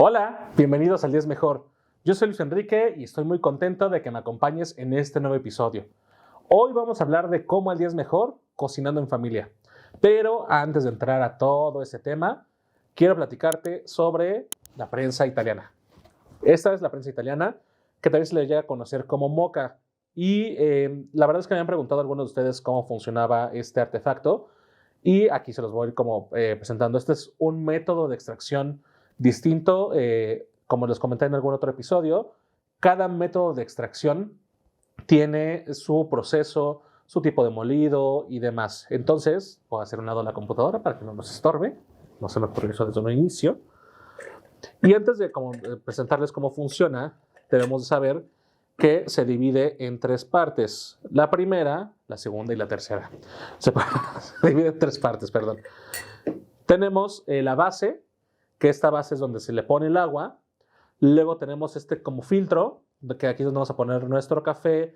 Hola, bienvenidos al 10 Mejor. Yo soy Luis Enrique y estoy muy contento de que me acompañes en este nuevo episodio. Hoy vamos a hablar de cómo el 10 Mejor cocinando en familia. Pero antes de entrar a todo ese tema, quiero platicarte sobre la prensa italiana. Esta es la prensa italiana, que también se le llega a conocer como moca. Y la verdad es que me han preguntado algunos de ustedes cómo funcionaba este artefacto. Y aquí se los voy a ir como presentando. Este es un método de extracción distinto, como les comenté en algún otro episodio. Cada método de extracción tiene su proceso, su tipo de molido y demás. Entonces, voy a hacer un lado a la computadora para que no nos estorbe. No se me ocurrió eso desde un inicio. Y antes de presentarles cómo funciona, debemos de saber que se divide en tres partes. La primera, la segunda y la tercera. Se divide en tres partes, perdón. Tenemos la base, que esta base es donde se le pone el agua. Luego tenemos este como filtro, que aquí es donde vamos a poner nuestro café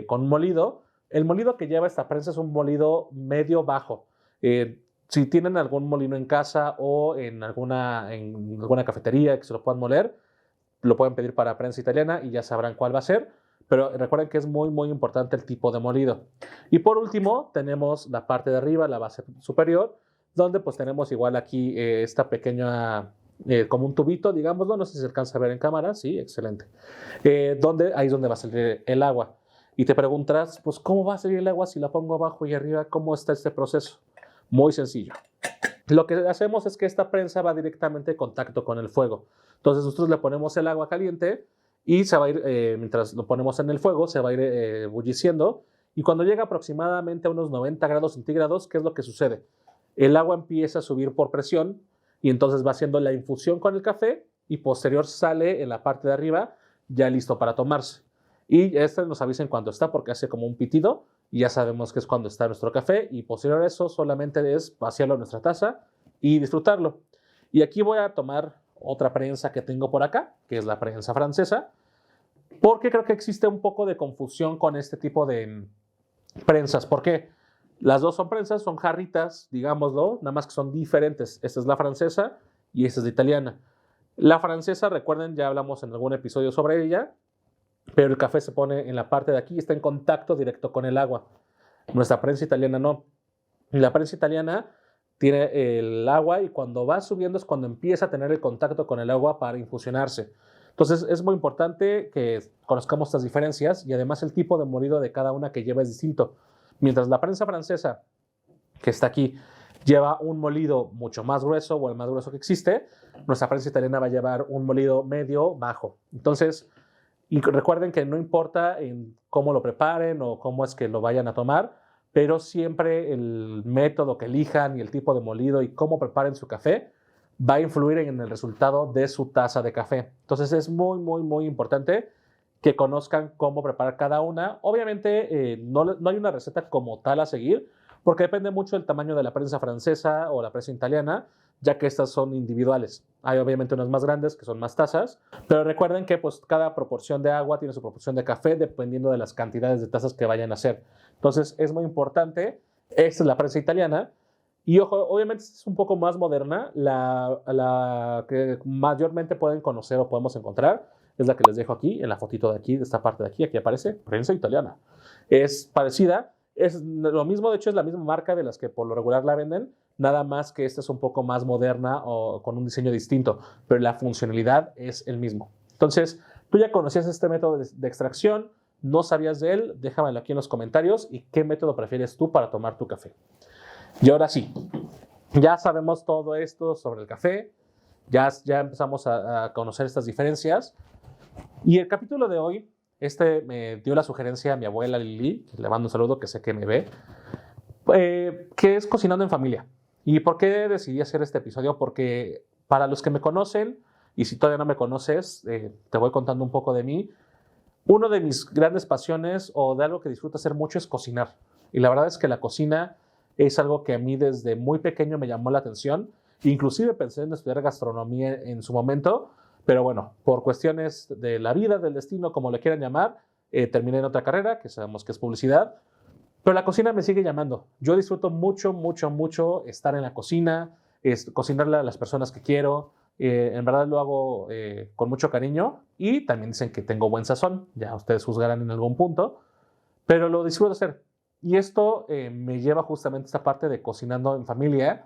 con molido. El molido que lleva esta prensa es un molido medio bajo. Si tienen algún molino en casa o en alguna cafetería que se lo puedan moler, lo pueden pedir para prensa italiana y ya sabrán cuál va a ser. Pero recuerden que es muy, muy importante el tipo de molido. Y por último, tenemos la parte de arriba, la base superior, donde pues tenemos igual aquí esta pequeña, como un tubito, digámoslo, no sé si se alcanza a ver en cámara, sí, excelente. Ahí es donde va a salir el agua. Y te preguntarás, pues, ¿cómo va a salir el agua si la pongo abajo y arriba? ¿Cómo está este proceso? Muy sencillo. Lo que hacemos es que esta prensa va directamente en contacto con el fuego. Entonces nosotros le ponemos el agua caliente y se va a ir, mientras lo ponemos en el fuego, se va a ir ebulliciendo. Y cuando llega aproximadamente a unos 90 grados centígrados, ¿qué es lo que sucede? El agua empieza a subir por presión y entonces va haciendo la infusión con el café y posterior sale en la parte de arriba ya listo para tomarse. Y este nos avisa en cuanto está porque hace como un pitido y ya sabemos que es cuando está nuestro café y posterior a eso solamente es vaciarlo en nuestra taza y disfrutarlo. Y aquí voy a tomar otra prensa que tengo por acá, que es la prensa francesa, porque creo que existe un poco de confusión con este tipo de prensas. ¿Por qué? Las dos son prensas, son jarritas, digámoslo, nada más que son diferentes. Esta es la francesa y esta es la italiana. La francesa, recuerden, ya hablamos en algún episodio sobre ella, pero el café se pone en la parte de aquí y está en contacto directo con el agua. Nuestra prensa italiana no. La prensa italiana tiene el agua y cuando va subiendo es cuando empieza a tener el contacto con el agua para infusionarse. Entonces es muy importante que conozcamos estas diferencias y además el tipo de molido de cada una que lleva es distinto. Mientras la prensa francesa, que está aquí, lleva un molido mucho más grueso o el más grueso que existe, nuestra prensa italiana va a llevar un molido medio bajo. Entonces, y recuerden que no importa en cómo lo preparen o cómo es que lo vayan a tomar, pero siempre el método que elijan y el tipo de molido y cómo preparen su café va a influir en el resultado de su taza de café. Entonces es muy, muy, muy importante que conozcan cómo preparar cada una. Obviamente no hay una receta como tal a seguir, porque depende mucho del tamaño de la prensa francesa o la prensa italiana, ya que estas son individuales. Hay obviamente unas más grandes que son más tazas, pero recuerden que pues, cada proporción de agua tiene su proporción de café dependiendo de las cantidades de tazas que vayan a hacer. Entonces es muy importante. Esta es la prensa italiana. Y ojo, obviamente es un poco más moderna. La que mayormente pueden conocer o podemos encontrar es la que les dejo aquí, en la fotito de aquí, de esta parte de aquí. Aquí aparece prensa italiana. Es parecida. Es lo mismo, de hecho es la misma marca de las que por lo regular la venden, nada más que esta es un poco más moderna o con un diseño distinto, pero la funcionalidad es el mismo. Entonces, tú ya conocías este método de extracción, no sabías de él, déjamelo aquí en los comentarios y qué método prefieres tú para tomar tu café. Y ahora sí, ya sabemos todo esto sobre el café, ya empezamos a conocer estas diferencias y el capítulo de hoy, me dio la sugerencia a mi abuela Lili, le mando un saludo que sé que me ve, que es cocinando en familia. ¿Y por qué decidí hacer este episodio? Porque para los que me conocen, y si todavía no me conoces, te voy contando un poco de mí. Uno de mis grandes pasiones o de algo que disfruto hacer mucho es cocinar. Y la verdad es que la cocina es algo que a mí desde muy pequeño me llamó la atención. Inclusive pensé en estudiar gastronomía en su momento, pero bueno, por cuestiones de la vida, del destino, como le quieran llamar, terminé en otra carrera, que sabemos que es publicidad. Pero la cocina me sigue llamando. Yo disfruto mucho, mucho, mucho estar en la cocina, cocinarle a las personas que quiero, En verdad lo hago con mucho cariño y también dicen que tengo buen sazón, ya ustedes juzgarán en algún punto, pero lo disfruto hacer. Y esto me lleva justamente a esta parte de cocinando en familia,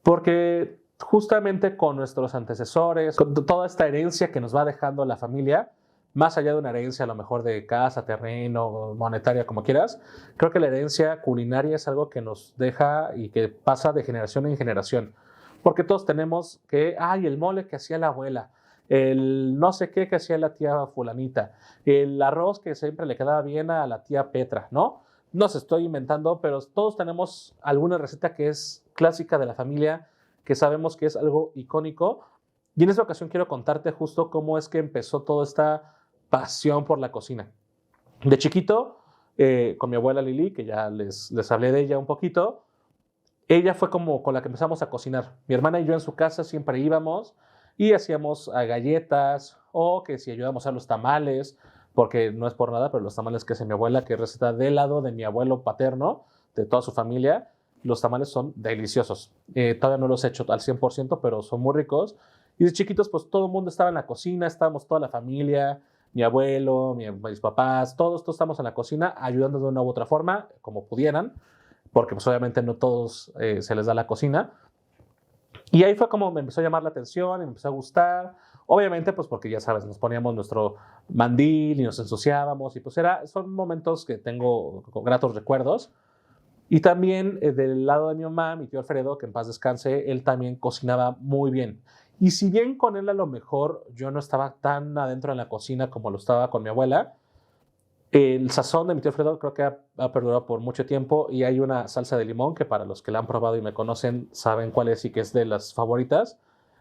porque justamente con nuestros antecesores, con toda esta herencia que nos va dejando la familia, más allá de una herencia a lo mejor de casa, terreno, monetaria, como quieras, creo que la herencia culinaria es algo que nos deja y que pasa de generación en generación. Porque todos tenemos que, ay, el mole que hacía la abuela, el no sé qué que hacía la tía fulanita, el arroz que siempre le quedaba bien a la tía Petra, ¿no? No se estoy inventando, pero todos tenemos alguna receta que es clásica de la familia, que sabemos que es algo icónico. Y en esta ocasión quiero contarte justo cómo es que empezó toda esta pasión por la cocina. De chiquito, con mi abuela Lili, que ya les hablé de ella un poquito, ella fue como con la que empezamos a cocinar. Mi hermana y yo en su casa siempre íbamos y hacíamos galletas o que si ayudábamos a los tamales, porque no es por nada, pero los tamales que hace mi abuela, que es receta del lado de mi abuelo paterno, de toda su familia, los tamales son deliciosos. Todavía no los he hecho al 100%, pero son muy ricos. Y de chiquitos, pues todo el mundo estaba en la cocina, estábamos toda la familia, mi abuelo, mis papás, todos estamos en la cocina ayudando de una u otra forma, como pudieran, porque pues obviamente no todos se les da la cocina. Y ahí fue como me empezó a llamar la atención, me empezó a gustar. Obviamente, pues porque ya sabes, nos poníamos nuestro mandil y nos ensuciábamos y pues son momentos que tengo con gratos recuerdos. Y también del lado de mi mamá, mi tío Alfredo, que en paz descanse, él también cocinaba muy bien. Y si bien con él a lo mejor yo no estaba tan adentro en la cocina como lo estaba con mi abuela, el sazón de mi tío Alfredo creo que ha perdurado por mucho tiempo y hay una salsa de limón que para los que la han probado y me conocen saben cuál es y que es de las favoritas.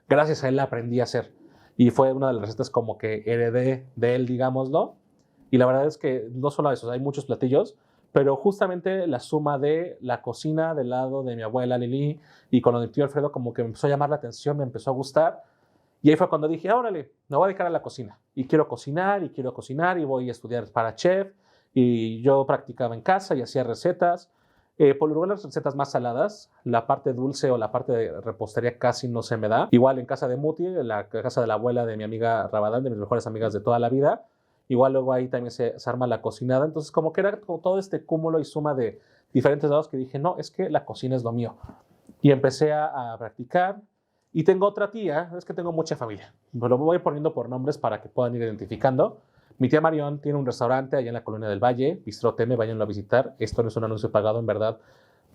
Gracias a él la aprendí a hacer y fue una de las recetas como que heredé de él, digámoslo. Y la verdad es que no solo eso, hay muchos platillos, pero justamente la suma de la cocina del lado de mi abuela Lili y con lo de mi tío Alfredo como que me empezó a llamar la atención, me empezó a gustar. Y ahí fue cuando dije, órale, me voy a dedicar a la cocina. Y quiero cocinar y voy a estudiar para chef. Y yo practicaba en casa y hacía recetas. Por lo regular las recetas más saladas, la parte dulce o la parte de repostería casi no se me da. Igual en casa de Muti, en la casa de la abuela de mi amiga Rabadán, de mis mejores amigas de toda la vida. Igual luego ahí también se arma la cocinada. Entonces como que era como todo este cúmulo y suma de diferentes lados que dije, no, es que la cocina es lo mío. Y empecé a practicar. Y tengo otra tía, es que tengo mucha familia, pero lo voy poniendo por nombres para que puedan ir identificando. Mi tía Marión tiene un restaurante allá en la Colonia del Valle, Bistro Teme, váyanlo a visitar. Esto no es un anuncio pagado, en verdad,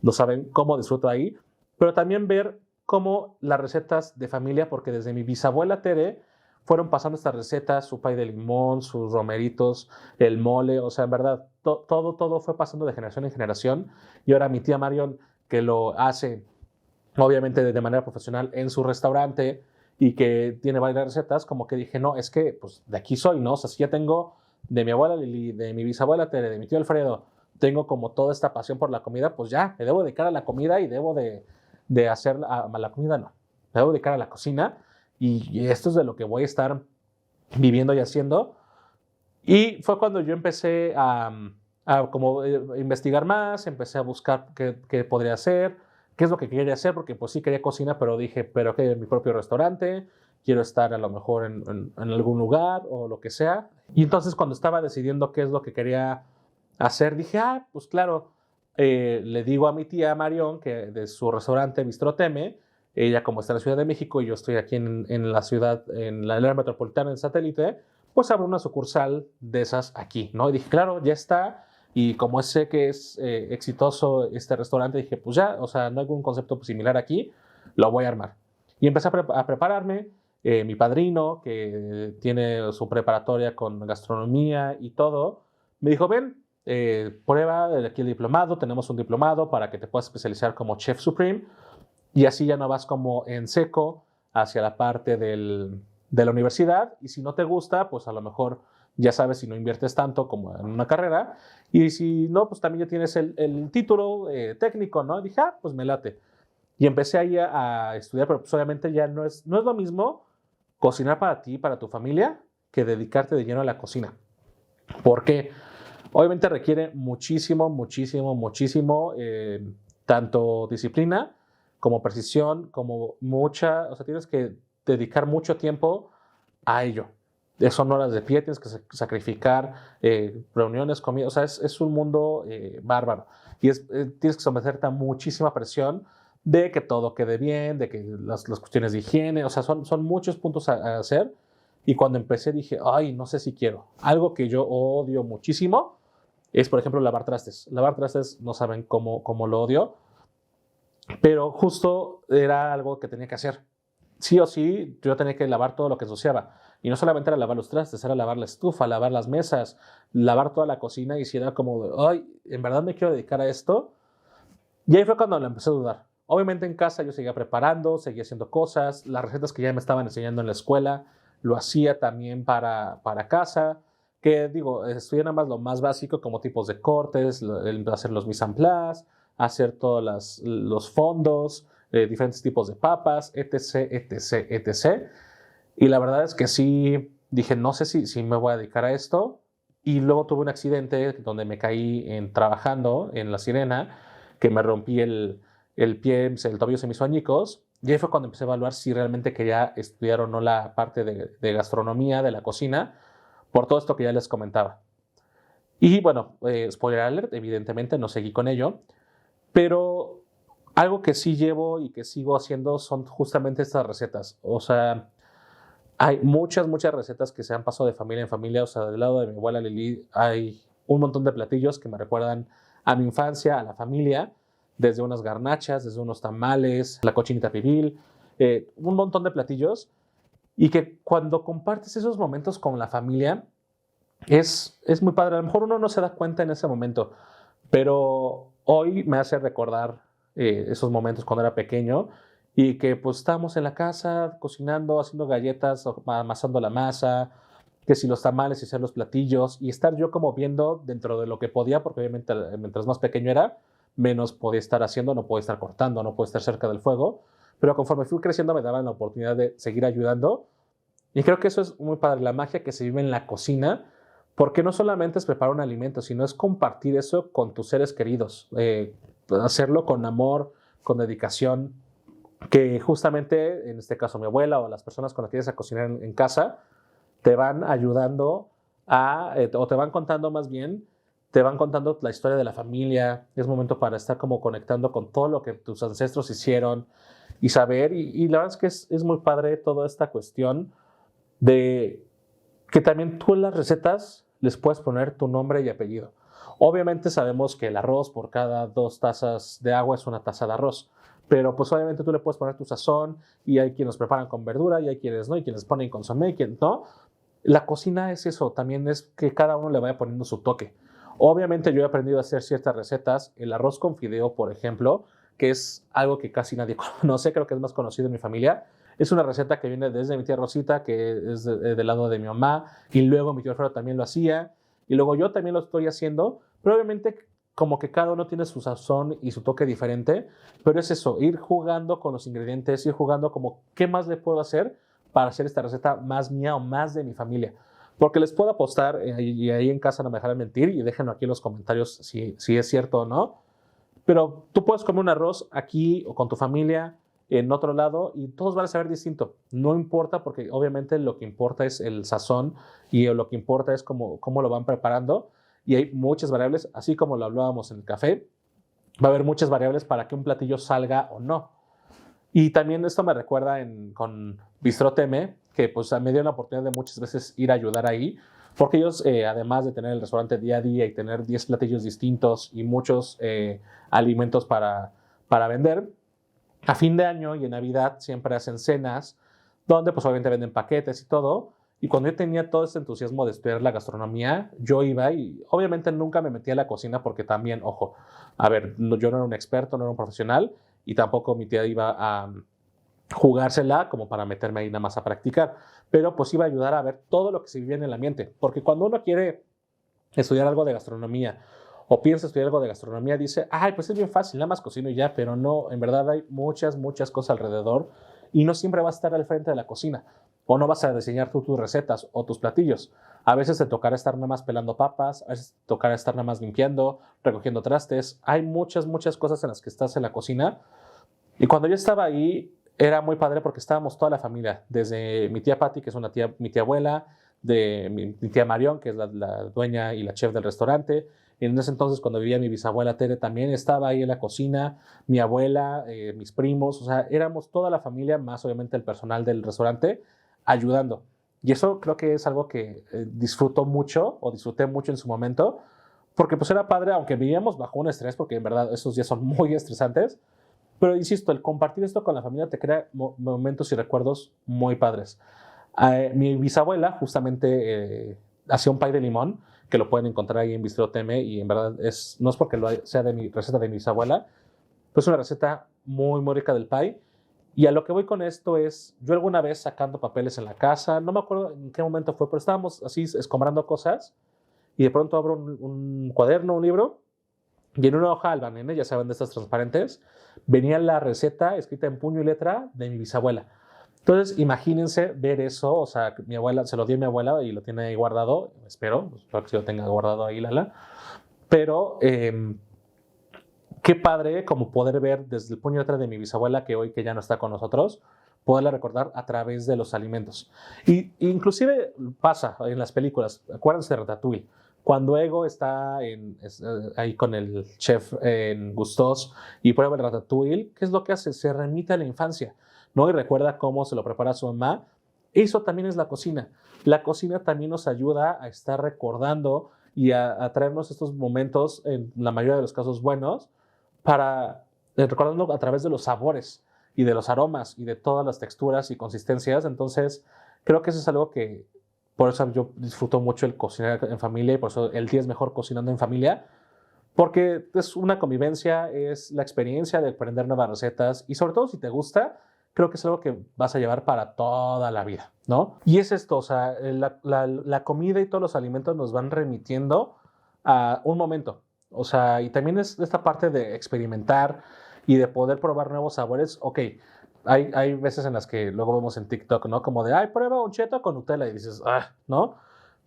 no saben cómo disfruto ahí. Pero también ver cómo las recetas de familia, porque desde mi bisabuela Tere fueron pasando estas recetas, su pay de limón, sus romeritos, el mole, o sea, en verdad, todo fue pasando de generación en generación. Y ahora mi tía Marión, que lo hace obviamente de manera profesional en su restaurante y que tiene varias recetas, como que dije, no, es que pues de aquí soy, ¿no? O sea, si ya tengo de mi abuela Lili, de mi bisabuela Tere, de mi tío Alfredo, tengo como toda esta pasión por la comida, pues ya, me debo dedicar a la comida y debo de hacer a la comida, no, me debo dedicar a la cocina y esto es de lo que voy a estar viviendo y haciendo. Y fue cuando yo empecé a como investigar más, empecé a buscar qué podría hacer, qué es lo que quería hacer, porque pues sí quería cocina, pero dije, pero que mi propio restaurante, quiero estar a lo mejor en algún lugar o lo que sea. Y entonces cuando estaba decidiendo qué es lo que quería hacer, dije, pues claro, le digo a mi tía Marión que de su restaurante Bistro Teme, ella como está en la Ciudad de México y yo estoy aquí en la ciudad, en la área metropolitana, en satélite, pues abro una sucursal de esas aquí, ¿no? Y dije, claro, ya está. Y como sé que es exitoso este restaurante, dije, pues ya, o sea, no hay algún concepto similar aquí, lo voy a armar. Y empecé a prepararme. Mi padrino, que tiene su preparatoria con gastronomía y todo, me dijo, ven, prueba aquí el diplomado, tenemos un diplomado para que te puedas especializar como Chef Supreme y así ya no vas como en seco hacia la parte de la universidad y si no te gusta, pues a lo mejor ya sabes si no inviertes tanto como en una carrera y si no, pues también ya tienes el título técnico, ¿no? Y dije, pues me late. Y empecé ahí a estudiar, pero pues obviamente ya no es lo mismo cocinar para ti, para tu familia, que dedicarte de lleno a la cocina. ¿Por qué? Obviamente requiere muchísimo, tanto disciplina como precisión, como mucha, o sea, tienes que dedicar mucho tiempo a ello. Son horas de pie, tienes que sacrificar reuniones, comidas, o sea, es un mundo bárbaro. Y tienes que someterte a muchísima presión de que todo quede bien, de que las cuestiones de higiene, o sea, son muchos puntos a hacer. Y cuando empecé dije, ay, no sé si quiero. Algo que yo odio muchísimo es, por ejemplo, lavar trastes. Lavar trastes no saben cómo lo odio, pero justo era algo que tenía que hacer. Sí o sí, yo tenía que lavar todo lo que ensuciaba. Y no solamente era lavar los trastes, era lavar la estufa, lavar las mesas, lavar toda la cocina. Y si era como, ay, ¿en verdad me quiero dedicar a esto? Y ahí fue cuando lo empecé a dudar. Obviamente en casa yo seguía preparando, seguía haciendo cosas, las recetas que ya me estaban enseñando en la escuela, lo hacía también para casa, que digo, estudié nada más lo más básico como tipos de cortes, hacer los mise en place, hacer todos los fondos, diferentes tipos de papas, etc, etc, etc. Y la verdad es que sí, dije, no sé si me voy a dedicar a esto. Y luego tuve un accidente donde me caí trabajando en La Sirena, que me rompí el pie, el tobillo se me hizo añicos. Y ahí fue cuando empecé a evaluar si realmente quería estudiar o no la parte de gastronomía, de la cocina, por todo esto que ya les comentaba. Y bueno, spoiler alert, evidentemente no seguí con ello, pero algo que sí llevo y que sigo haciendo son justamente estas recetas. O sea, hay muchas recetas que se han pasado de familia en familia. O sea, del lado de mi abuela Lili hay un montón de platillos que me recuerdan a mi infancia, a la familia, desde unas garnachas, desde unos tamales, la cochinita pibil, un montón de platillos. Y que cuando compartes esos momentos con la familia, es muy padre. A lo mejor uno no se da cuenta en ese momento, pero hoy me hace recordar esos momentos cuando era pequeño y que pues estábamos en la casa cocinando, haciendo galletas, amasando la masa, que si los tamales y hacer los platillos y estar yo como viendo dentro de lo que podía, porque obviamente mientras más pequeño era, menos podía estar haciendo, no podía estar cortando, no podía estar cerca del fuego, pero conforme fui creciendo me daban la oportunidad de seguir ayudando y creo que eso es muy padre, la magia que se vive en la cocina, porque no solamente es preparar un alimento, sino es compartir eso con tus seres queridos, hacerlo con amor, con dedicación, que justamente, en este caso mi abuela o las personas con las que vienes a cocinar en casa, te van ayudando o te van contando más bien, te van contando la historia de la familia, es momento para estar como conectando con todo lo que tus ancestros hicieron y saber, y la verdad es que es muy padre toda esta cuestión de que también tú en las recetas les puedes poner tu nombre y apellido. Obviamente sabemos que el arroz por cada 2 tazas de agua es una taza de arroz, pero pues obviamente tú le puedes poner tu sazón y hay quienes preparan con verdura y hay quienes no, y quienes ponen consomé y quienes no. La cocina es eso, también es que cada uno le vaya poniendo su toque. Obviamente yo he aprendido a hacer ciertas recetas, el arroz con fideo, por ejemplo, que es algo que casi nadie conoce, creo que es más conocido en mi familia. Es una receta que viene desde mi tía Rosita, que es del lado de mi mamá, y luego mi tío Alfredo también lo hacía, y luego yo también lo estoy haciendo, pero obviamente como que cada uno tiene su sazón y su toque diferente, pero es eso, ir jugando con los ingredientes, ir jugando como qué más le puedo hacer para hacer esta receta más mía o más de mi familia. Porque les puedo apostar, y ahí en casa no me dejarán mentir, y déjenlo aquí en los comentarios si es cierto o no, pero tú puedes comer un arroz aquí o con tu familia, en otro lado, y todos van a saber distinto. No importa, porque obviamente lo que importa es el sazón y lo que importa es cómo lo van preparando. Y hay muchas variables, así como lo hablábamos en el café, va a haber muchas variables para que un platillo salga o no. Y también esto me recuerda con Bistro Teme, que pues me dio la oportunidad de muchas veces ir a ayudar ahí, porque ellos, además de tener el restaurante día a día y tener 10 platillos distintos y muchos alimentos para vender, a fin de año y en Navidad siempre hacen cenas donde pues obviamente venden paquetes y todo. Y cuando yo tenía todo ese entusiasmo de estudiar la gastronomía, yo iba y obviamente nunca me metía a la cocina porque también, ojo, a ver, yo no era un experto, no era un profesional y tampoco mi tía iba a jugársela como para meterme ahí nada más a practicar, pero pues iba a ayudar a ver todo lo que se vivía en el ambiente, porque cuando uno quiere estudiar algo de gastronomía o piensa estudiar algo de gastronomía, dice, ay, pues es bien fácil, nada más cocino y ya, pero no, en verdad hay muchas cosas alrededor y no siempre vas a estar al frente de la cocina o no vas a diseñar tú tus recetas o tus platillos. A veces te tocará estar nada más pelando papas, a veces te tocará estar nada más limpiando, recogiendo trastes. Hay muchas cosas en las que estás en la cocina. Y cuando yo estaba ahí, era muy padre porque estábamos toda la familia, desde mi tía Patti, que es mi tía abuela, de mi tía Marión, que es la dueña y la chef del restaurante. Y en ese entonces, cuando vivía mi bisabuela Tere, también estaba ahí en la cocina, mi abuela, mis primos, o sea, éramos toda la familia, más obviamente el personal del restaurante, ayudando. Y eso creo que es algo que disfruto mucho, o disfruté mucho en su momento, porque pues era padre, aunque vivíamos bajo un estrés, porque en verdad esos días son muy estresantes, pero insisto, el compartir esto con la familia te crea momentos y recuerdos muy padres. Mi bisabuela justamente hacía un pay de limón, que lo pueden encontrar ahí en Bistro Teme, y en verdad no es porque sea de mi receta de mi bisabuela, pues es una receta muy, muy rica del pay. Y a lo que voy con esto es, yo alguna vez sacando papeles en la casa, no me acuerdo en qué momento fue, pero estábamos así escombrando cosas, y de pronto abro un cuaderno, un libro, y en una hoja albanene, ya saben, de estas transparentes, venía la receta escrita en puño y letra de mi bisabuela. Entonces, imagínense ver eso, o sea, mi abuela, se lo dio a mi abuela y lo tiene ahí guardado, espero que sí lo tenga guardado ahí, Lala. Pero qué padre como poder ver desde el puño y letra de mi bisabuela, que hoy que ya no está con nosotros, poderla recordar a través de los alimentos. Y inclusive pasa en las películas, acuérdense de Ratatouille, cuando Ego está ahí con el chef en Gustos y prueba el ratatouille, ¿qué es lo que hace? Se remite a la infancia, ¿no? Y recuerda cómo se lo prepara su mamá. Eso también es la cocina. La cocina también nos ayuda a estar recordando y a traernos estos momentos, en la mayoría de los casos buenos, para recordando a través de los sabores y de los aromas y de todas las texturas y consistencias. Entonces, creo que eso es algo que por eso yo disfruto mucho el cocinar en familia y por eso el día es mejor cocinando en familia, porque es una convivencia, es la experiencia de aprender nuevas recetas y sobre todo si te gusta, creo que es algo que vas a llevar para toda la vida, ¿no? Y es esto, o sea, la comida y todos los alimentos nos van remitiendo a un momento, o sea, y también es esta parte de experimentar y de poder probar nuevos sabores. Ok, hay veces en las que luego vemos en TikTok, ¿no? Como de, ay, prueba un cheto con Nutella y dices, ah, ¿no?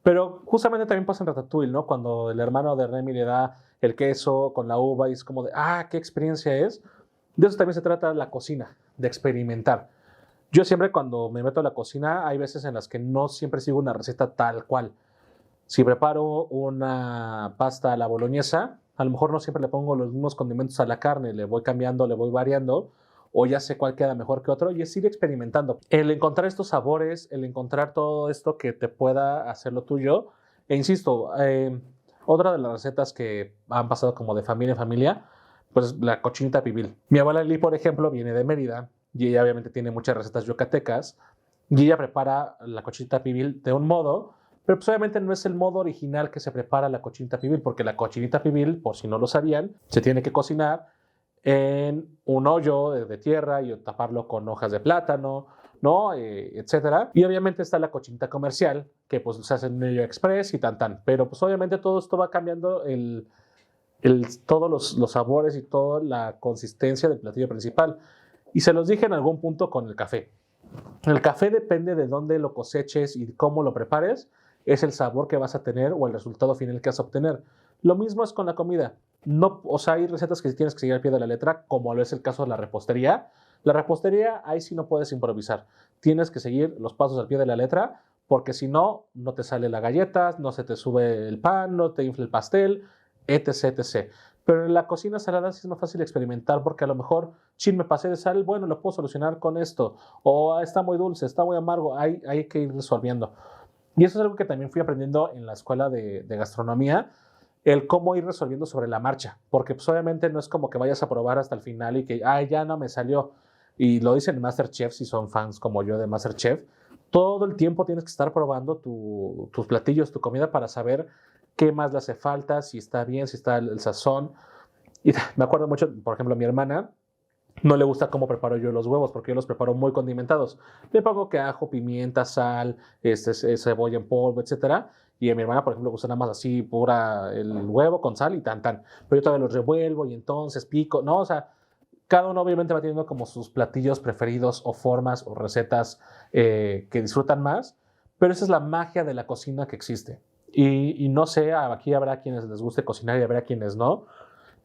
Pero justamente también pasa en Ratatouille, ¿no? Cuando el hermano de Remy le da el queso con la uva y es como de, ah, qué experiencia es. De eso también se trata la cocina, de experimentar. Yo siempre cuando me meto a la cocina, hay veces en las que no siempre sigo una receta tal cual. Si preparo una pasta a la boloñesa, a lo mejor no siempre le pongo los mismos condimentos a la carne, le voy cambiando, le voy variando, o ya sé cuál queda mejor que otro, y es ir experimentando. El encontrar estos sabores, el encontrar todo esto que te pueda hacer lo tuyo, e insisto, otra de las recetas que han pasado como de familia en familia, pues la cochinita pibil. Mi abuela Lili, por ejemplo, viene de Mérida, y ella obviamente tiene muchas recetas yucatecas, y ella prepara la cochinita pibil de un modo, pero pues obviamente no es el modo original que se prepara la cochinita pibil, porque la cochinita pibil, por si no lo sabían, se tiene que cocinar en un hoyo de tierra y taparlo con hojas de plátano, ¿no? Etcétera. Y obviamente está la cochinita comercial, que pues se hace en medio express y tan. Pero pues obviamente todo esto va cambiando todos los sabores y toda la consistencia del platillo principal. Y se los dije en algún punto con el café. El café depende de dónde lo coseches y cómo lo prepares, es el sabor que vas a tener o el resultado final que vas a obtener. Lo mismo es con la comida. No, o sea, hay recetas que tienes que seguir al pie de la letra, como lo es el caso de la repostería. La repostería, ahí sí no puedes improvisar. Tienes que seguir los pasos al pie de la letra, porque si no, no te sale la galleta, no se te sube el pan, no te infla el pastel, etc, etc. Pero en la cocina salada sí es más fácil experimentar porque a lo mejor, chin, me pasé de sal, bueno, lo puedo solucionar con esto. O está muy dulce, está muy amargo, hay que ir resolviendo. Y eso es algo que también fui aprendiendo en la escuela de gastronomía, el cómo ir resolviendo sobre la marcha. Porque pues, obviamente no es como que vayas a probar hasta el final y que, ay, ya no me salió. Y lo dicen MasterChef, si son fans como yo de MasterChef. Todo el tiempo tienes que estar probando tus platillos, tu comida para saber qué más le hace falta, si está bien, si está el sazón. Y me acuerdo mucho, por ejemplo, a mi hermana no le gusta cómo preparo yo los huevos, porque yo los preparo muy condimentados. Le pongo que ajo, pimienta, sal, cebolla en polvo, etcétera. Y a mi hermana, por ejemplo, gusta nada más así, pura el huevo con sal y tan. Pero yo todavía los revuelvo y entonces pico, ¿no? O sea, cada uno obviamente va teniendo como sus platillos preferidos o formas o recetas que disfrutan más, pero esa es la magia de la cocina que existe. Y no sé, aquí habrá quienes les guste cocinar y habrá quienes no,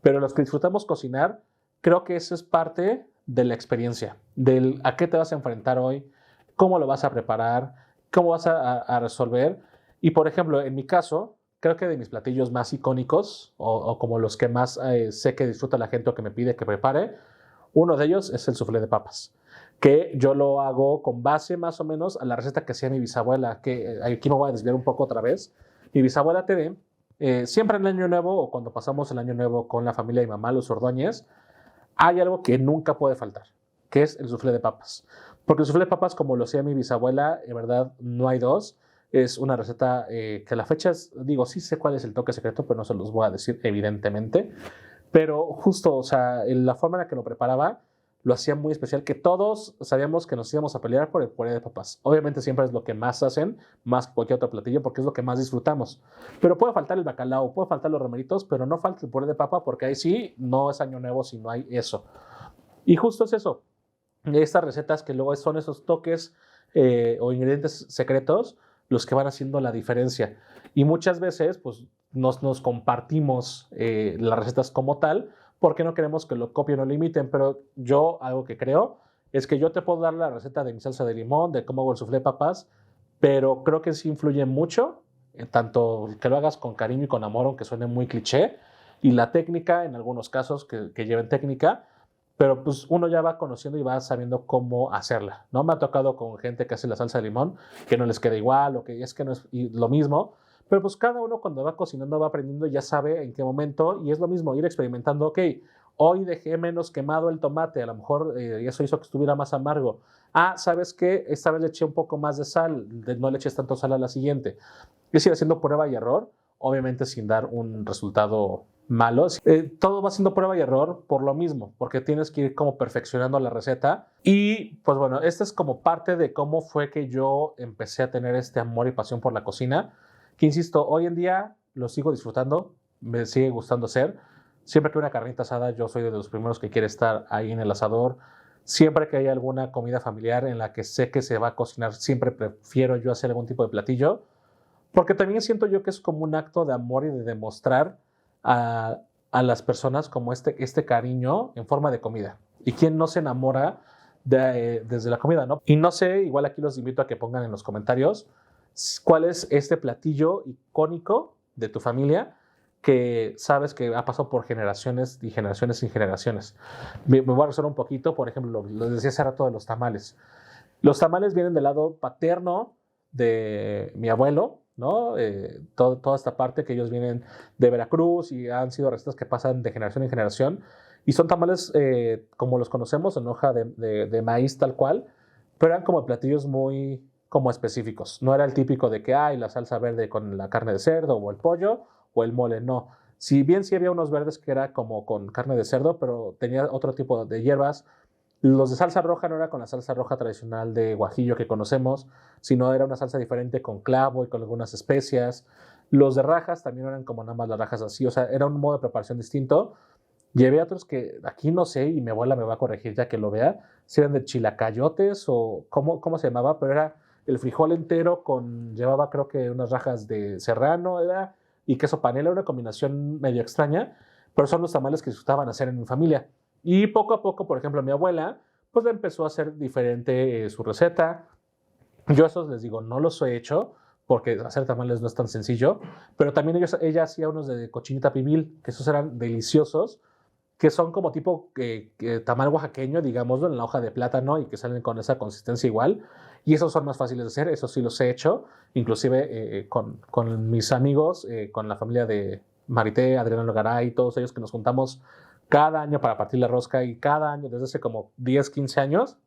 pero los que disfrutamos cocinar, creo que eso es parte de la experiencia, del a qué te vas a enfrentar hoy, cómo lo vas a preparar, cómo vas a resolver. Y por ejemplo, en mi caso, creo que de mis platillos más icónicos o como los que más sé que disfruta la gente o que me pide que prepare, uno de ellos es el soufflé de papas, que yo lo hago con base más o menos a la receta que hacía mi bisabuela, que aquí me voy a desviar un poco otra vez. Mi bisabuela Tere, siempre en el Año Nuevo o cuando pasamos el Año Nuevo con la familia de mi mamá, los Ordóñez, hay algo que nunca puede faltar, que es el soufflé de papas. Porque el soufflé de papas, como lo hacía mi bisabuela, en verdad no hay dos. Es una receta que a la fecha, digo, sí sé cuál es el toque secreto, pero no se los voy a decir evidentemente. Pero justo, o sea, la forma en la que lo preparaba lo hacía muy especial, que todos sabíamos que nos íbamos a pelear por el puré de papas. Obviamente siempre es lo que más hacen, más que cualquier otro platillo, porque es lo que más disfrutamos. Pero puede faltar el bacalao, puede faltar los romeritos, pero no falta el puré de papa, porque ahí sí no es Año Nuevo si no hay eso. Y justo es eso. Estas recetas que luego son esos toques o ingredientes secretos los que van haciendo la diferencia. Y muchas veces, pues, nos compartimos las recetas como tal, porque no queremos que lo copien o lo imiten. Pero yo, algo que creo, es que yo te puedo dar la receta de mi salsa de limón, de cómo hago el soufflé de papas, pero creo que sí influye mucho, tanto que lo hagas con cariño y con amor, aunque suene muy cliché, y la técnica, en algunos casos que lleven técnica, pero pues uno ya va conociendo y va sabiendo cómo hacerla, ¿no? Me ha tocado con gente que hace la salsa de limón, que no les queda igual o que es que no es lo mismo, pero pues cada uno cuando va cocinando va aprendiendo y ya sabe en qué momento, y es lo mismo, ir experimentando, ok, hoy dejé menos quemado el tomate, a lo mejor eso hizo que estuviera más amargo. Ah, ¿sabes qué? Esta vez le eché un poco más de sal, no le eches tanto sal a la siguiente. Es ir haciendo prueba y error, obviamente sin dar un resultado malo. Todo va siendo prueba y error por lo mismo, porque tienes que ir como perfeccionando la receta. Y pues bueno, esta es como parte de cómo fue que yo empecé a tener este amor y pasión por la cocina, que insisto, hoy en día lo sigo disfrutando, me sigue gustando hacer. Siempre que hay una carnita asada, yo soy de los primeros que quiere estar ahí en el asador. Siempre que hay alguna comida familiar en la que sé que se va a cocinar, siempre prefiero yo hacer algún tipo de platillo, porque también siento yo que es como un acto de amor y de demostrar a, a las como este cariño en forma de comida. ¿Y quién no se enamora desde la comida, no? Y no sé, igual aquí los invito a que pongan en los comentarios cuál es este platillo icónico de tu familia que sabes que ha pasado por generaciones y generaciones y generaciones. Me voy a rezar un poquito, por ejemplo, lo decía hace rato de los tamales. Los tamales vienen del lado paterno de mi abuelo, ¿no? Toda esta parte que ellos vienen de Veracruz y han sido recetas que pasan de generación en generación. Y son tamales como los conocemos, en hoja de maíz tal cual, pero eran como platillos muy como específicos. No era el típico de que hay la salsa verde con la carne de cerdo o el pollo o el mole, no. Si bien sí había unos verdes que era como con carne de cerdo, pero tenía otro tipo de hierbas. Los de salsa roja no era con la salsa roja tradicional de guajillo que conocemos, sino era una salsa diferente con clavo y con algunas especias. Los de rajas también eran como nada más las rajas así, o sea, era un modo de preparación distinto. Llevé otros que aquí no sé y mi abuela me va a corregir ya que lo vea, si eran de chilacayotes o cómo se llamaba, pero era el frijol entero con, llevaba creo que unas rajas de serrano era, y queso panela, una combinación medio extraña, pero son los tamales que disfrutaban hacer en mi familia. Y poco a poco, por ejemplo, mi abuela, pues le empezó a hacer diferente su receta. Yo esos les digo, no los he hecho, porque hacer tamales no es tan sencillo, pero también ella hacía unos de cochinita pibil, que esos eran deliciosos, que son como tipo tamal oaxaqueño, digámoslo, en la hoja de plátano y que salen con esa consistencia igual. Y esos son más fáciles de hacer, esos sí los he hecho, inclusive con mis amigos, con la familia de Marité, Adriano Logaray, todos ellos que nos juntamos cada año para partir la rosca y cada año desde hace como 10, 15 años,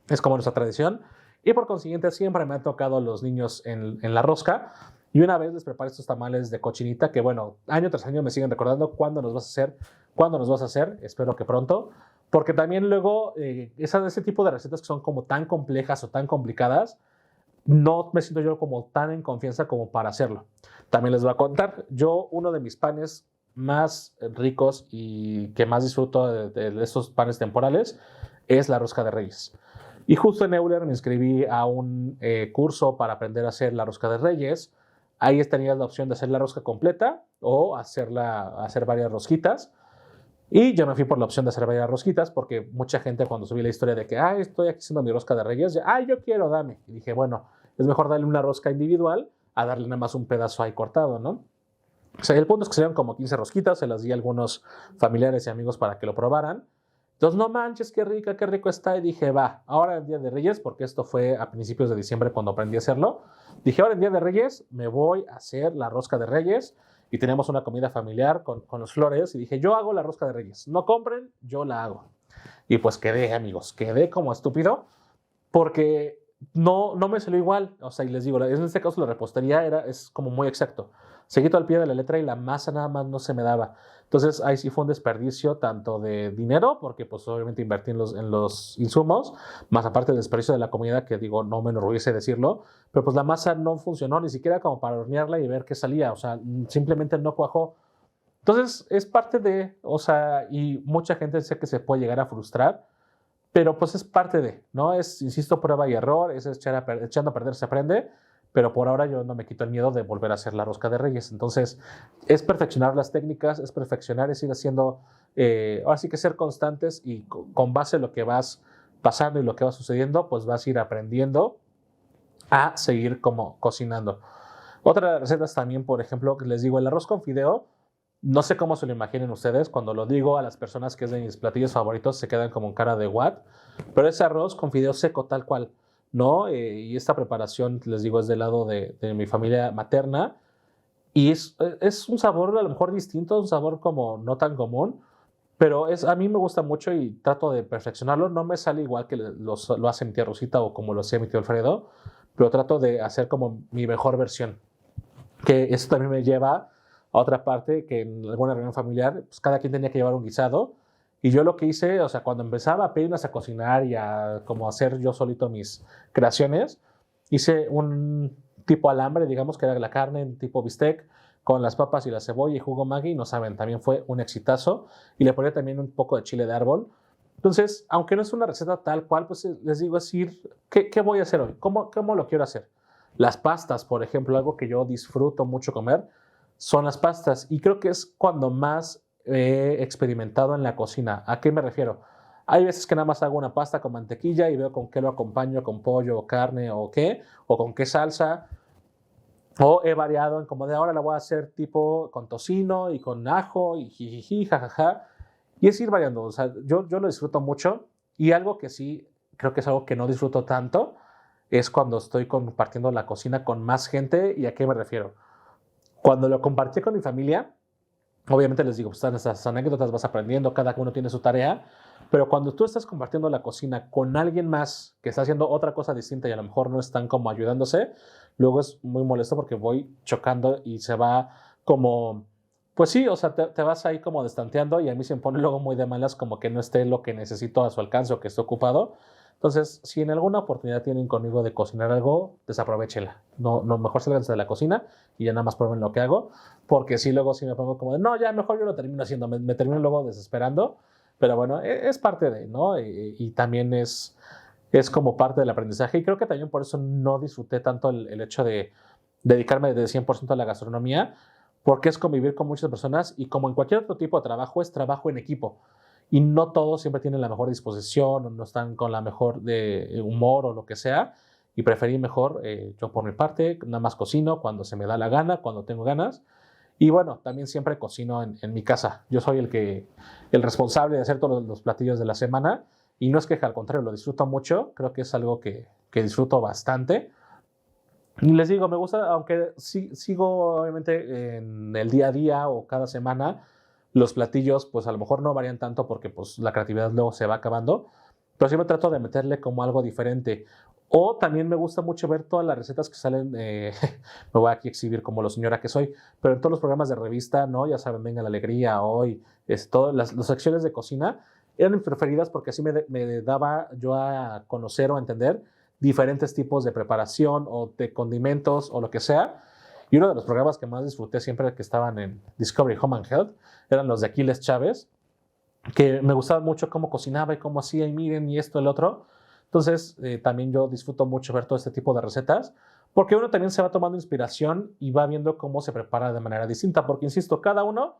es como nuestra tradición. Y por consiguiente siempre me han tocado los niños en la rosca. Y una vez les preparé estos tamales de cochinita que, bueno, año tras año me siguen recordando cuándo nos vas a hacer, cuándo nos vas a hacer, espero que pronto. Porque también luego ese tipo de recetas que son como tan complejas o tan complicadas, no me siento yo como tan en confianza como para hacerlo. También les voy a contar, yo uno de mis panes más ricos y que más disfruto de estos panes temporales es la rosca de Reyes. Y justo en Euler me inscribí a un curso para aprender a hacer la rosca de Reyes. Ahí tenías la opción de hacer la rosca completa o hacer varias rosquitas. Y yo me fui por la opción de hacer varias rosquitas, porque mucha gente cuando subí la historia de que, ay, estoy aquí haciendo mi rosca de Reyes, ya, ay, yo quiero, dame. Y dije, bueno, es mejor darle una rosca individual a darle nada más un pedazo ahí cortado, ¿no? O sea, el punto es que se dieron como 15 rosquitas, se las di a algunos familiares y amigos para que lo probaran. Entonces, no manches, qué rica, qué rico está. Y dije, va, ahora en Día de Reyes, porque esto fue a principios de diciembre cuando aprendí a hacerlo. Dije, ahora en Día de Reyes me voy a hacer la rosca de Reyes. Y teníamos una comida familiar con los flores. Y dije, yo hago la rosca de Reyes. No compren, yo la hago. Y pues quedé, amigos, quedé como estúpido porque no me salió igual. O sea, y les digo, en este caso la repostería es como muy exacto. Seguí todo al pie de la letra y la masa nada más no se me daba. Entonces ahí sí fue un desperdicio tanto de dinero, porque pues obviamente invertí en los insumos, más aparte del desperdicio de la comida, que digo, no me enorgullece decirlo, pero pues la masa no funcionó ni siquiera como para hornearla y ver qué salía. O sea, simplemente no cuajó. Entonces es parte de, o sea, y mucha gente sé que se puede llegar a frustrar, pero pues es parte de, ¿no? Es, insisto, prueba y error, es echando a perder se aprende, pero por ahora yo no me quito el miedo de volver a hacer la rosca de Reyes. Entonces, es perfeccionar las técnicas, es perfeccionar, es ir haciendo, ahora sí que ser constantes y con base en lo que vas pasando y lo que va sucediendo, pues vas a ir aprendiendo a seguir como cocinando. Otra de las recetas también, por ejemplo, que les digo, el arroz con fideo, no sé cómo se lo imaginen ustedes, cuando lo digo a las personas que es de mis platillos favoritos se quedan como en cara de what, pero es arroz con fideo seco tal cual, ¿no? Y esta preparación, les digo, es del lado de mi familia materna y es un sabor a lo mejor distinto, un sabor como no tan común, pero a mí me gusta mucho y trato de perfeccionarlo. No me sale igual que lo hace mi tía Rosita o como lo hacía mi tío Alfredo, pero trato de hacer como mi mejor versión. Que eso también me lleva a otra parte, que en alguna reunión familiar, pues cada quien tenía que llevar un guisado. Y yo lo que hice, o sea, cuando empezaba apenas a cocinar y a como hacer yo solito mis creaciones, hice un tipo alambre, digamos que era la carne, en tipo bistec, con las papas y la cebolla y jugo Maggi, no saben, también fue un exitazo. Y le ponía también un poco de chile de árbol. Entonces, aunque no es una receta tal cual, pues les digo, es ir, ¿qué voy a hacer hoy? ¿Cómo lo quiero hacer? Las pastas, por ejemplo, algo que yo disfruto mucho comer, son las pastas. Y creo que es cuando más he experimentado en la cocina. ¿A qué me refiero? Hay veces que nada más hago una pasta con mantequilla y veo con qué lo acompaño, con pollo o carne o qué, o con qué salsa. O he variado en como de ahora la voy a hacer tipo con tocino y con ajo y jijiji, jajaja. Y es ir variando. O sea, yo lo disfruto mucho. Y algo que sí, creo que es algo que no disfruto tanto, es cuando estoy compartiendo la cocina con más gente. ¿Y a qué me refiero? Cuando lo compartí con mi familia, obviamente les digo, pues están esas anécdotas, vas aprendiendo, cada uno tiene su tarea, pero cuando tú estás compartiendo la cocina con alguien más que está haciendo otra cosa distinta y a lo mejor no están como ayudándose, luego es muy molesto porque voy chocando y se va como, pues sí, o sea, te vas ahí como destanteando y a mí se me pone luego muy de malas como que no esté lo que necesito a su alcance o que esté ocupado. Entonces, si en alguna oportunidad tienen conmigo de cocinar algo, desaprovechenla. No, mejor salganse de la cocina y ya nada más prueben lo que hago, porque si luego sí me pongo como de, no, ya mejor yo lo termino haciendo, me termino luego desesperando, pero bueno, es parte de, ¿no? Y también es como parte del aprendizaje y creo que también por eso no disfruté tanto el hecho de dedicarme de 100% a la gastronomía, porque es convivir con muchas personas y como en cualquier otro tipo de trabajo, es trabajo en equipo. Y no todos siempre tienen la mejor disposición o no están con la mejor de humor o lo que sea. Y preferí mejor, yo por mi parte, nada más cocino cuando se me da la gana, cuando tengo ganas. Y bueno, también siempre cocino en mi casa. Yo soy el responsable de hacer todos los platillos de la semana. Y no es que al contrario, lo disfruto mucho. Creo que es algo que disfruto bastante. Y les digo, me gusta, aunque sí, sigo obviamente en el día a día o cada semana, los platillos pues a lo mejor no varían tanto porque pues la creatividad luego se va acabando, pero sí me trato de meterle como algo diferente. O también me gusta mucho ver todas las recetas que salen, me voy aquí a exhibir como lo señora que soy, pero en todos los programas de revista, ¿no? Ya saben, Venga la Alegría, Hoy, todas las secciones de cocina eran mis preferidas porque así me daba yo a conocer o a entender diferentes tipos de preparación o de condimentos o lo que sea. Y uno de los programas que más disfruté siempre que estaban en Discovery Home and Health eran los de Aquiles Chávez, que me gustaba mucho cómo cocinaba y cómo hacía y miren y esto, el otro. Entonces, también yo disfruto mucho ver todo este tipo de recetas, porque uno también se va tomando inspiración y va viendo cómo se prepara de manera distinta, porque insisto, cada uno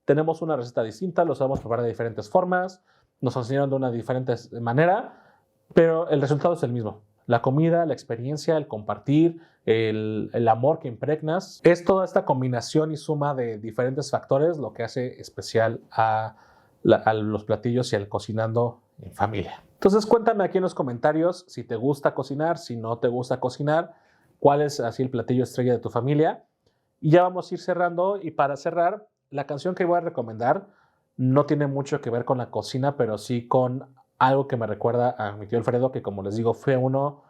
tenemos una receta distinta, lo sabemos preparar de diferentes formas, nos enseñaron de una diferente manera, pero el resultado es el mismo. La comida, la experiencia, el compartir, el amor que impregnas, es toda esta combinación y suma de diferentes factores lo que hace especial a los platillos y al cocinando en familia. Entonces cuéntame aquí en los comentarios si te gusta cocinar, si no te gusta cocinar, cuál es así el platillo estrella de tu familia. Y ya vamos a ir cerrando, y para cerrar, la canción que voy a recomendar no tiene mucho que ver con la cocina, pero sí con algo que me recuerda a mi tío Alfredo, que como les digo fue uno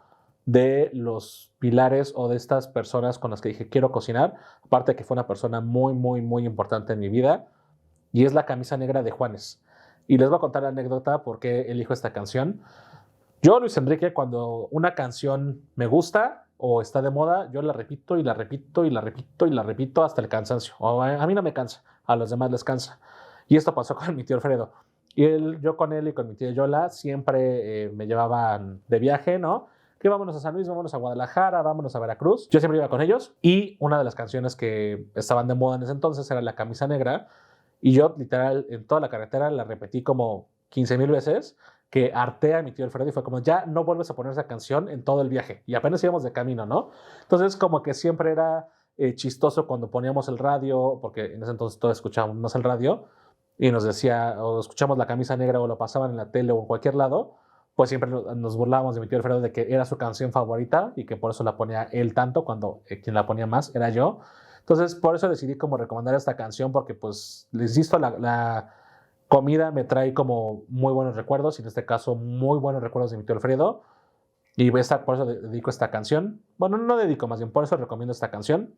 de los pilares o de estas personas con las que dije quiero cocinar, aparte de que fue una persona muy, muy, muy importante en mi vida, y es La camisa negra de Juanes. Y les voy a contar la anécdota por qué elijo esta canción. Yo, Luis Enrique, cuando una canción me gusta o está de moda, yo la repito y la repito y la repito y la repito hasta el cansancio. A mí no me cansa, a los demás les cansa. Y esto pasó con mi tío Alfredo. Yo con él y con mi tía Yola siempre me llevaban de viaje, ¿no? Que vámonos a San Luis, vámonos a Guadalajara, vámonos a Veracruz. Yo siempre iba con ellos, y una de las canciones que estaban de moda en ese entonces era La camisa negra, y yo literal en toda la carretera la repetí como 15,000 veces, que harté a mi tío Alfredo y fue como, ya no vuelves a poner esa canción en todo el viaje, y apenas íbamos de camino, ¿no? Entonces como que siempre era chistoso cuando poníamos el radio, porque en ese entonces todos escuchábamos más el radio, y nos decía, o escuchamos La camisa negra o lo pasaban en la tele o en cualquier lado, pues siempre nos burlábamos de mi tío Alfredo de que era su canción favorita y que por eso la ponía él tanto, cuando quien la ponía más era yo. Entonces por eso decidí como recomendar esta canción, porque pues les insisto, la comida me trae como muy buenos recuerdos, y en este caso muy buenos recuerdos de mi tío Alfredo, y por eso dedico esta canción. Bueno, no dedico, más bien por eso recomiendo esta canción.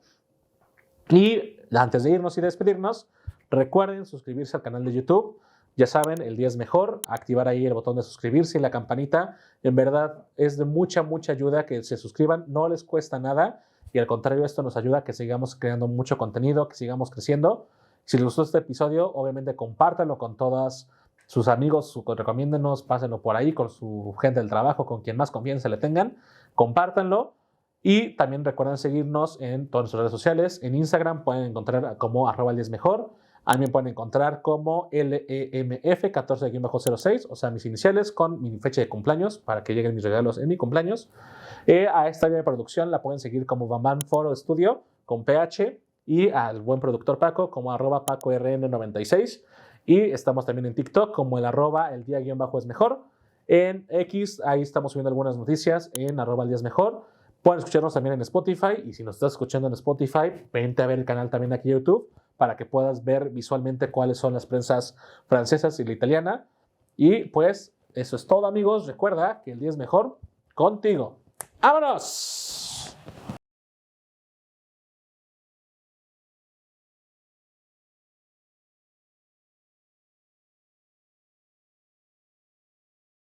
Y antes de irnos y despedirnos, recuerden suscribirse al canal de YouTube. Ya saben, el día es mejor, activar ahí el botón de suscribirse y la campanita. En verdad es de mucha, mucha ayuda que se suscriban, no les cuesta nada, y al contrario, esto nos ayuda a que sigamos creando mucho contenido, que sigamos creciendo. Si les gustó este episodio, obviamente compártanlo con todos sus amigos, recomiéndenos, pásenlo por ahí con su gente del trabajo, con quien más confianza le tengan, compártanlo. Y también recuerden seguirnos en todas nuestras redes sociales. En Instagram pueden encontrar como @el10mejor. A mí me pueden encontrar como LEMF14-06, o sea, mis iniciales con mi fecha de cumpleaños, para que lleguen mis regalos en mi cumpleaños. A esta vía de producción la pueden seguir como Bambam Foro Studio con PH, y al buen productor Paco como @PacoRN96. Y estamos también en TikTok como el día-es mejor. En X, ahí estamos subiendo algunas noticias en el día es mejor. Pueden escucharnos también en Spotify, y si nos estás escuchando en Spotify, vente a ver el canal también aquí en YouTube, para que puedas ver visualmente cuáles son las prensas francesas y la italiana. Y pues eso es todo, amigos. Recuerda que el día es mejor contigo. ¡Vámonos!